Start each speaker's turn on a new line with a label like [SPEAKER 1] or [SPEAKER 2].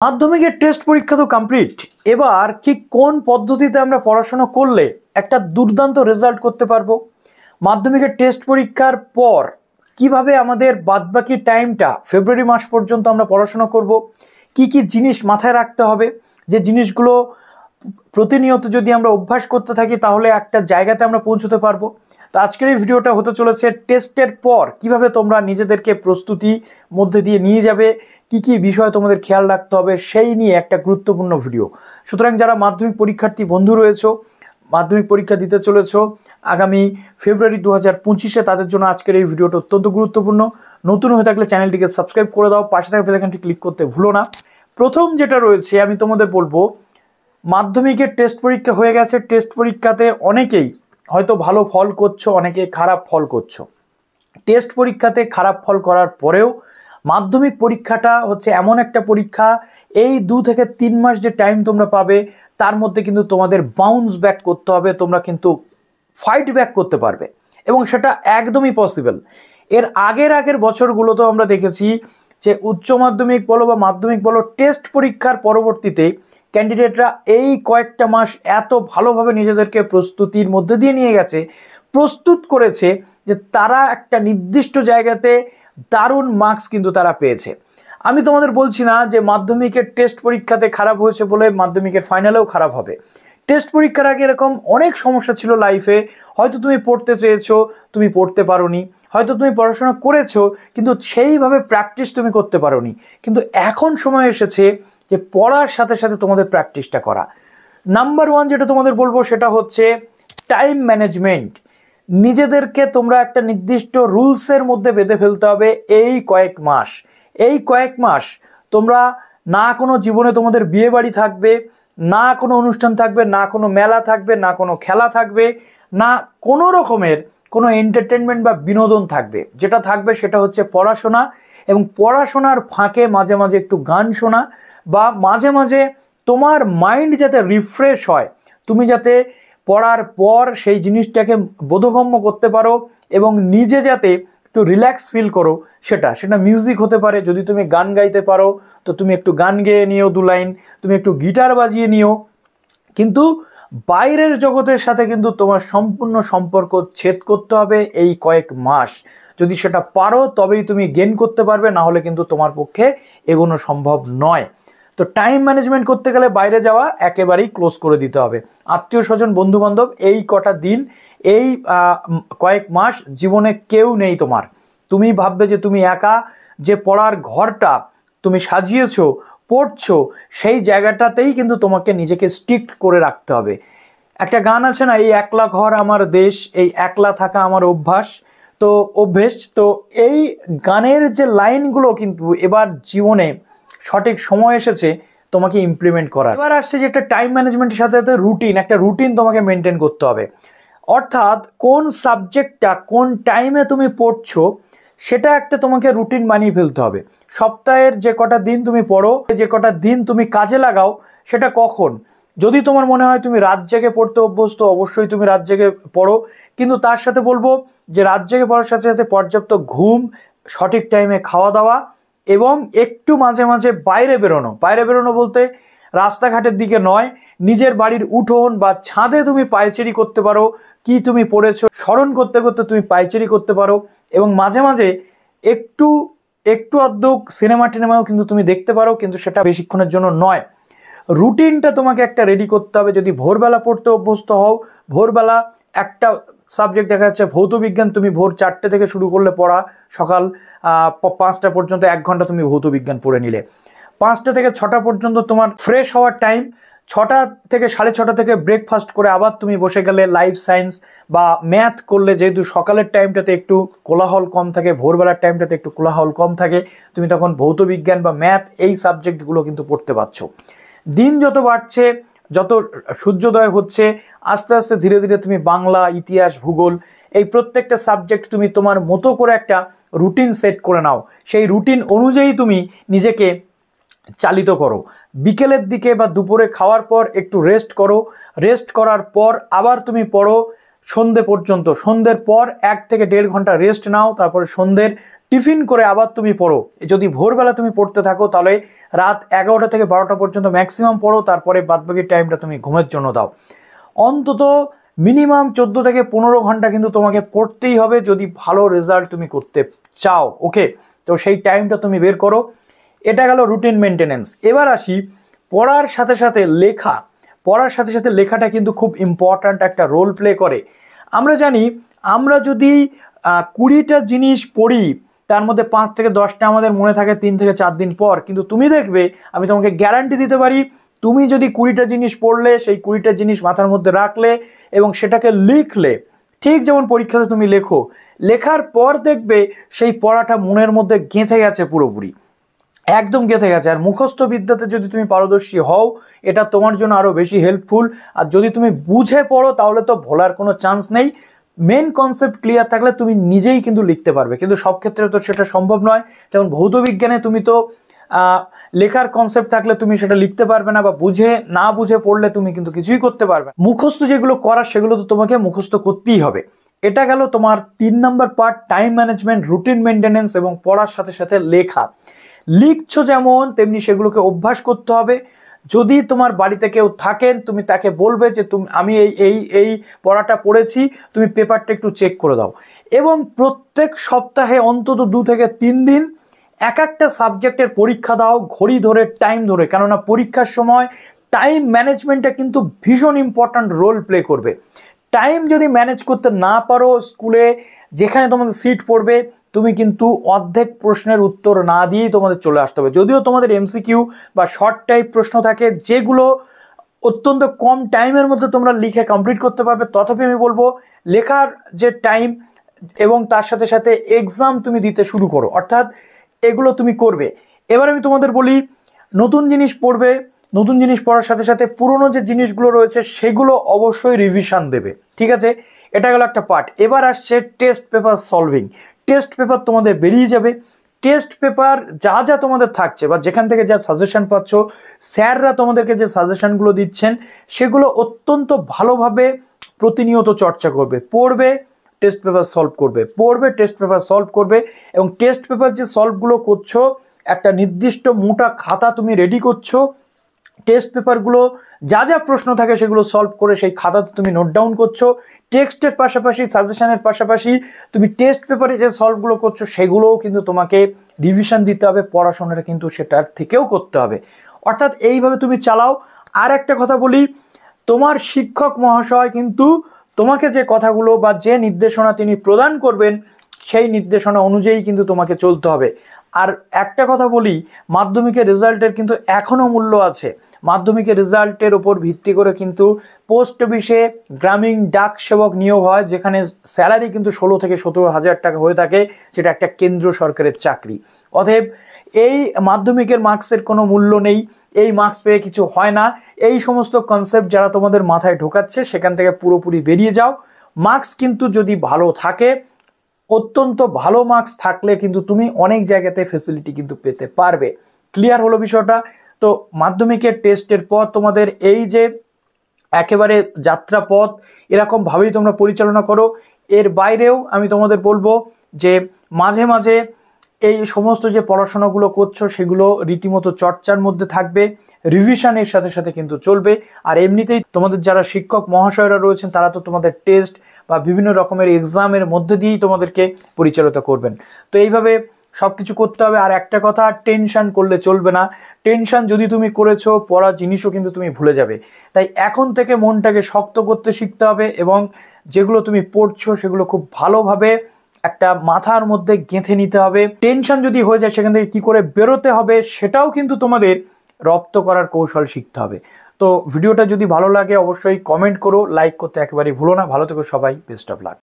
[SPEAKER 1] মাধ্যমিকের টেস্ট পরীক্ষা তো কমপ্লিট। এবার ঠিক কোন পদ্ধতিতে আমরা পড়াশোনা করলে একটা দুর্দান্ত রেজাল্ট করতে পারবো, মাধ্যমিকের টেস্ট পরীক্ষার পর কিভাবে আমাদের বাদবাকি টাইমটা ফেব্রুয়ারি মাস পর্যন্ত আমরা পড়াশোনা করব, কি কি জিনিস মাথায় রাখতে হবে, যে জিনিসগুলো প্রতিনিয়ত যদি আমরা অভ্যাস করতে থাকি তাহলে একটা জায়গাতে আমরা পৌঁছতে পারবো। তো আজকের এই ভিডিওটা হতে চলেছে টেস্টের পর কিভাবে তোমরা নিজেদেরকে প্রস্তুতি মধ্যে দিয়ে নিয়ে যাবে, কি কি বিষয় তোমাদের খেয়াল রাখতে হবে সেই নিয়ে একটা গুরুত্বপূর্ণ ভিডিও। সুতরাং যারা মাধ্যমিক পরীক্ষার্থী বন্ধু রয়েছে, মাধ্যমিক পরীক্ষা দিতে চলেছ আগামী ফেব্রুয়ারি 2025-এ, তাদের জন্য আজকের এই ভিডিওটা অত্যন্ত গুরুত্বপূর্ণ। নতুন হয়ে থাকলে চ্যানেলটিকে সাবস্ক্রাইব করে দাও, পাশে থাকা বেল আইকনটি ক্লিক করতে ভুলো না। প্রথম যেটা রয়েছে আমি তোমাদের বলবো, মাধ্যমিকের টেস্ট পরীক্ষা হয়ে গেছে। টেস্ট পরীক্ষাতে অনেকেই হয়তো ভালো ফল করছো, অনেকে খারাপ ফল করছো। টেস্ট পরীক্ষাতে খারাপ ফল করার পরেও মাধ্যমিক পরীক্ষাটা হচ্ছে এমন একটা পরীক্ষা, এই 2 থেকে 3 মাস যে টাইম তোমরা পাবে তার মধ্যে কিন্তু তোমাদের বাউন্স ব্যাক করতে হবে, তোমরা কিন্তু ফাইট ব্যাক করতে পারবে এবং সেটা একদমই পসিবল। এর আগের বছরগুলোতেও আমরা দেখেছি যে উচ্চ মাধ্যমিক বলো বা মাধ্যমিক বলো, টেস্ট পরীক্ষার পরবর্তীতে ক্যান্ডিডেটরা এই কয়েকটা মাস এত ভালোভাবে নিজেদেরকে প্রস্তুতির মধ্যে দিয়ে নিয়ে গেছে, প্রস্তুত করেছে যে তারা একটা নির্দিষ্ট জায়গাতে দারুণ মার্কস কিন্তু তারা পেয়েছে। আমি তোমাদের বলছি না যে মাধ্যমিকের টেস্ট পরীক্ষাতে খারাপ হয়েছে বলে মাধ্যমিকের ফাইনালেও খারাপ হবে। টেস্ট পরীক্ষার আগে এরকম অনেক সমস্যা ছিল লাইফে, হয়তো তুমি পড়তে চেয়েছো তুমি পড়তে পারোনি, হয়তো তুমি পড়াশোনা করেছো কিন্তু সেইভাবে প্র্যাকটিস তুমি করতে পারোনি। কিন্তু এখন সময় এসেছে যে পড়ার সাথে সাথে তোমাদের প্র্যাকটিসটা করা। নাম্বার 1 যেটা তোমাদের বলবো সেটা হচ্ছে টাইম ম্যানেজমেন্ট। নিজেদেরকে তোমরা একটা নির্দিষ্ট রুলসের মধ্যে বেঁধে ফেলতে হবে। এই কয়েক মাস তোমরা না কোনো জীবনে তোমাদের বিয়ে বাড়ি থাকবে, না কোনো অনুষ্ঠান থাকবে, না কোনো মেলা থাকবে, না কোনো খেলা থাকবে, না কোনো রকমের কোনো এন্টারটেনমেন্ট বা বিনোদন থাকবে। যেটা থাকবে সেটা হচ্ছে পড়াশোনা, এবং পড়াশোনার ফাঁকে মাঝে মাঝে একটু গান শোনা, বা মাঝে মাঝে তোমার মাইন্ড যাতে রিফ্রেশ হয়, তুমি যাতে পড়ার পর সেই জিনিসটাকে বোধগম্য করতে পারো এবং নিজে যাতে একটু রিল্যাক্স ফিল করো, সেটা মিউজিক হতে পারে। যদি তুমি গান গাইতে পারো তো তুমি একটু গান গেয়ে নিও 2 লাইন, তুমি একটু গিটার বাজিয়ে নিও, কিন্তু বাইরের জগতের সাথে কিন্তু তোমার সম্পূর্ণ সম্পর্ক ছেদ করতে হবে এই কয়েক মাস। যদি সেটা পারো তবেই তুমি গেইন করতে পারবে, না হলে কিন্তু তোমার পক্ষে এগোনো সম্ভব নয়। তো টাইম ম্যানেজমেন্ট করতে গেলে বাইরে যাওয়া একেবারেই ক্লোজ করে দিতে হবে। আত্মীয় স্বজন বন্ধু বান্ধব এই কটা দিন, এই কয়েক মাস জীবনে কেউ নেই তোমার। তুমি ভাববে যে তুমি একা, যে পড়ার ঘরটা তুমি সাজিয়েছো পড়ছো সেই জায়গাটাতেই কিন্তু তোমাকে নিজেকে স্ট্রিক্ট করে রাখতে হবে। একটা গান আছে না, এই একলা ঘর আমার দেশ, এই একলা থাকা আমার অভ্যাস, তো অভ্যেস। তো এই গানের যে লাইনগুলো কিন্তু এবার জীবনে সঠিক সময় এসেছে তোমাকে ইমপ্লিমেন্ট করার। এবার আসছে যে একটা টাইম ম্যানেজমেন্টের সাথে সাথে একটা রুটিন তোমাকে মেনটেন করতে হবে। অর্থাৎ কোন সাবজেক্টটা কোন টাইমে তুমি পড়ছো সেটা একটা তোমাকে রুটিন বানিয়ে ফেলতে হবে। সপ্তাহের যে কটা দিন তুমি পড়ো, যে কটা দিন তুমি কাজে লাগাও, সেটা কখন। যদি তোমার মনে হয় তুমি রাত জেগে পড়তে অভ্যস্ত, অবশ্যই তুমি রাত জেগে পড়ো, কিন্তু তার সাথে বলবো যে রাত জেগে পড়ার সাথে সাথে পর্যাপ্ত ঘুম, সঠিক টাইমে খাওয়া দাওয়া, এবং একটু মাঝে মাঝে বাইরে বেরোনো বলতে রাস্তাঘাটের দিকে নয়, নিজের বাড়ির উঠোন বা ছাদে তুমি পায়চারি করতে পারো, কি তুমি পড়েছো স্মরণ করতে করতে তুমি পায়চারি করতে পারো, এবং মাঝে মাঝে একটু আধটু সিনেমাও কিন্তু তুমি দেখতে পারো, কিন্তু সেটা বেশিক্ষণের জন্য নয়। রুটিনটা তোমাকে একটা রেডি করতে হবে। যদি ভোরবেলা পড়তে অভ্যস্ত হও, ভোরবেলা একটা সাবজেক্ট দেখা যাচ্ছে ভৌত বিজ্ঞান, তুমি ভোর 4টে থেকে শুরু করলে পড়া, সকাল 5টা পর্যন্ত 1 ঘন্টা তুমি ভৌত বিজ্ঞান পড়ে নিলে। 5টা থেকে 6টা পর্যন্ত তোমার ফ্রেশ হওয়ার টাইম, 6টা থেকে 6:30 থেকে ব্রেকফাস্ট করে আবার তুমি বসে গেলে লাইফ সায়েন্স বা ম্যাথ করলে। যেহেতু সকালের টাইমটাতে একটু কোলাহল কম থাকে, ভোরবেলার টাইমটাতে একটু কোলাহল কম থাকে, তুমি তখন ভৌত বিজ্ঞান বা ম্যাথ এই সাবজেক্টগুলো কিন্তু পড়তে পারছো। দিন যত বাড়ছে, যত সূর্যোদয় হচ্ছে, আস্তে আস্তে ধীরে ধীরে তুমি বাংলা, ইতিহাস, ভূগোল এই প্রত্যেকটা সাবজেক্ট তুমি তোমার মতো করে একটা রুটিন সেট করে নাও। সেই রুটিন অনুযায়ী তুমি নিজেকে চালিত করো। বিকেলের দিকে বা দুপুরে খাওয়ার পর একটু রেস্ট করো, রেস্ট করার পর আবার তুমি পড়ো। সন্ধে পর্যন্ত, সন্ধ্যের পর 1 থেকে 1.5 ঘন্টা রেস্ট নাও, তারপরে সন্ধ্যের টিফিন করে আবার তুমি পড়ো। যদি ভোরবেলা তুমি পড়তে থাকো তাহলে রাত 11টা থেকে 12টা পর্যন্ত ম্যাক্সিমাম পড়ো, তারপরে বাদবাকি টাইমটা তুমি ঘুমের জন্য দাও। অন্তত মিনিমাম 14 থেকে 15 ঘন্টা কিন্তু তোমাকে পড়তেই হবে যদি ভালো রেজাল্ট তুমি করতে চাও। ওকে, তো সেই টাইমটা তুমি বের করো। এটা গেল রুটিন মেনটেনেন্স। এবার আসি পড়ার সাথে সাথে লেখা। পড়ার সাথে সাথে লেখাটা কিন্তু খুব ইম্পর্ট্যান্ট একটা রোল প্লে করে। আমরা জানি আমরা যদি 20টা জিনিস পড়ি তার মধ্যে 5 থেকে 10টা আমাদের মনে থাকে 3 থেকে 4 দিন পর, কিন্তু তুমি দেখবে আমি তোমাকে গ্যারান্টি দিতে পারি তুমি যদি 20টা জিনিস পড়লে, সেই 20টা জিনিস মাথার মধ্যে রাখলে এবং সেটাকে লিখলে, ঠিক যেমন পরীক্ষাতে তুমি লেখো, লেখার পর দেখবে সেই পড়াটা মনের মধ্যে গেঁথে গেছে, পুরোপুরি একদম গেঁথে গেছে। আর মুখস্থ বিদ্যাতে যদি তুমি পারদর্শী হও এটা তোমার জন্য আরও বেশি হেল্পফুল। আর যদি তুমি বুঝে পড়ো তাহলে তো ভোলার কোনো চান্স নেই। মেন কনসেপ্ট ক্লিয়ার থাকলে তুমি নিজেই কিন্তু লিখতে পারবে, কিন্তু সব ক্ষেত্রে তো সেটা সম্ভব নয়। যেমন ভৌত বিজ্ঞানে তুমি তো লেখার কনসেপ্ট থাকলে তুমি সেটা লিখতে পারবে না, বা না বুঝে পড়লে তুমি কিন্তু কিছুই করতে পারবে। মুখস্থ যেগুলো করার সেগুলো তো তোমাকে মুখস্থ করতেই হবে। এটা গেল তোমার 3 number part, time management, routine maintenance এবং পড়ার সাথে সাথে লেখা। লিখছো যেমন তেমনি সেগুলোকে অভ্যাস করতে হবে। যদি তোমার বাড়িতে কেউ থাকেন তুমি তাকে বলবে যে আমি এই পড়াটা পড়েছি, তুমি পেপারটা একটু চেক করে দাও। এবং প্রত্যেক সপ্তাহে অন্তত 2 থেকে 3 দিন একটা সাবজেক্টের পরীক্ষা দাও, ঘড়ি ধরে, টাইম ধরে। কেননা পরীক্ষার সময় টাইম ম্যানেজমেন্টটা কিন্তু ভীষণ ইম্পর্ট্যান্ট রোল প্লে করবে। টাইম যদি ম্যানেজ করতে না পারো, স্কুলে যেখানে তোমাদের সিট পড়বে তুমি কিন্তু অর্ধেক প্রশ্নের উত্তর না দিয়েই তোমাদের চলে আসতে হবে। যদিও তোমাদের এমসিকিউ বা শর্ট টাইপ প্রশ্ন থাকে যেগুলো অত্যন্ত কম টাইমের মধ্যে তোমরা লিখে কমপ্লিট করতে পারবে, তথাপি আমি বলবো লেখার যে টাইম এবং তার সাথে সাথে এক্সাম তুমি দিতে শুরু করো, অর্থাৎ এগুলো তুমি করবে। এবার আমি তোমাদের বলি, নতুন জিনিস পড়বে, নতুন জিনিস পড়ার সাথে সাথে পুরনো যে জিনিসগুলো রয়েছে সেগুলো অবশ্যই রিভিশন দেবে, ঠিক আছে? এটা গেল একটা পার্ট। এবার আসছে test paper solving. Test paper তোমাদের বেরিয়ে যাবে। টেস্ট পেপার যা যা তোমাদের থাকছে বা যেখান থেকে যা সাজেশন পাচ্ছ, স্যাররা তোমাদেরকে যে সাজেশনগুলো দিচ্ছেন সেগুলো অত্যন্ত ভালোভাবে প্রতিনিয়ত চর্চা করবে, পড়বে, টেস্ট পেপার সলভ করবে, পড়বে, টেস্ট পেপার সলভ করবে। এবং টেস্ট পেপার যে সলভগুলো করছো একটা নির্দিষ্ট মোটা খাতা তুমি রেডি করছো, টেস্ট পেপারগুলো যা যা প্রশ্ন থাকে সেগুলো সলভ করে সেই খাতাতে তুমি নোট ডাউন করছো। টেক্সটের পাশাপাশি, সাজেশনের পাশাপাশি তুমি টেস্ট পেপারে যে সলভগুলো করছো সেগুলোও কিন্তু তোমাকে রিভিশন দিতে হবে, পড়াশোনাটা কিন্তু সেটার থেকেও করতে হবে। অর্থাৎ এইভাবে তুমি চালাও। আর একটা কথা বলি, তোমার শিক্ষক মহাশয় কিন্তু তোমাকে যে কথাগুলো বা যে নির্দেশনা তিনি প্রদান করবেন সেই নির্দেশনা অনুযায়ী কিন্তু তোমাকে চলতে হবে। আর একটা কথা বলি, মাধ্যমিকের রেজাল্টের কিন্তু এখনও মূল্য আছে। মাধ্যমিকের রেজাল্টের ওপর ভিত্তি করে কিন্তু পোস্ট অফিসে গ্রামীণ ডাক সেবক নিয়োগ হয়, যেখানে স্যালারি কিন্তু 16 থেকে 17 হাজার টাকা হয়ে থাকে, যেটা একটা কেন্দ্র সরকারের চাকরি। অতএব এই মাধ্যমিকের মার্কসের কোনো মূল্য নেই, এই মার্কস পেয়ে কিছু হয় না। এই সমস্ত কনসেপ্ট যারা তোমাদের মাথায় ঢোকাচ্ছে সেখান থেকে পুরোপুরি বেরিয়ে যাও। মার্কস কিন্তু যদি ভালো থাকে, অত্যন্ত ভালো মার্কস থাকলে কিন্তু তুমি অনেক জায়গাতে ফেসিলিটি কিন্তু পেতে পারবে। ক্লিয়ার হলো বিষয়টা? তো মাধ্যমিকের টেস্টের পর তোমাদের এই যে একেবারে যাত্রা পথ এরকমভাবেই তোমরা পরিচালনা করো। এর বাইরেও আমি তোমাদের বলবো যে মাঝে মাঝে এই সমস্ত যে পড়াশোনাগুলো করছো সেগুলো রীতিমতো চর্চার মধ্যে থাকবে, রিভিশনের সাথে সাথে কিন্তু চলবে। আর এমনিতেই তোমাদের যারা শিক্ষক মহাশয়রা রয়েছেন তারা তো তোমাদের টেস্ট বা বিভিন্ন রকমের এক্সামের মধ্যে দিয়েই তোমাদেরকে পরিচালিত করবেন। তো এইভাবে সব কিছু করতে হবে। আর একটা কথা, টেনশন করলে চলবে না। টেনশন যদি তুমি করেছো, পড়া জিনিসও কিন্তু তুমি ভুলে যাবে। তাই এখন থেকে মনটাকে শক্ত করতে শিখতে হবে এবং যেগুলো তুমি পড়ছো সেগুলো খুব ভালোভাবে একটা মাথার মধ্যে গেঁথে নিতে হবে। টেনশন যদি হয়ে যায় সেখান থেকে কি করে বেরোতে হবে সেটাও কিন্তু তোমাদের রপ্ত করার কৌশল শিখতে হবে। তো ভিডিওটা যদি ভালো লাগে অবশ্যই কমেন্ট করো, লাইক করতে একেবারেই ভুলো না। ভালো থেকো সবাই, বেস্ট অফ লাক।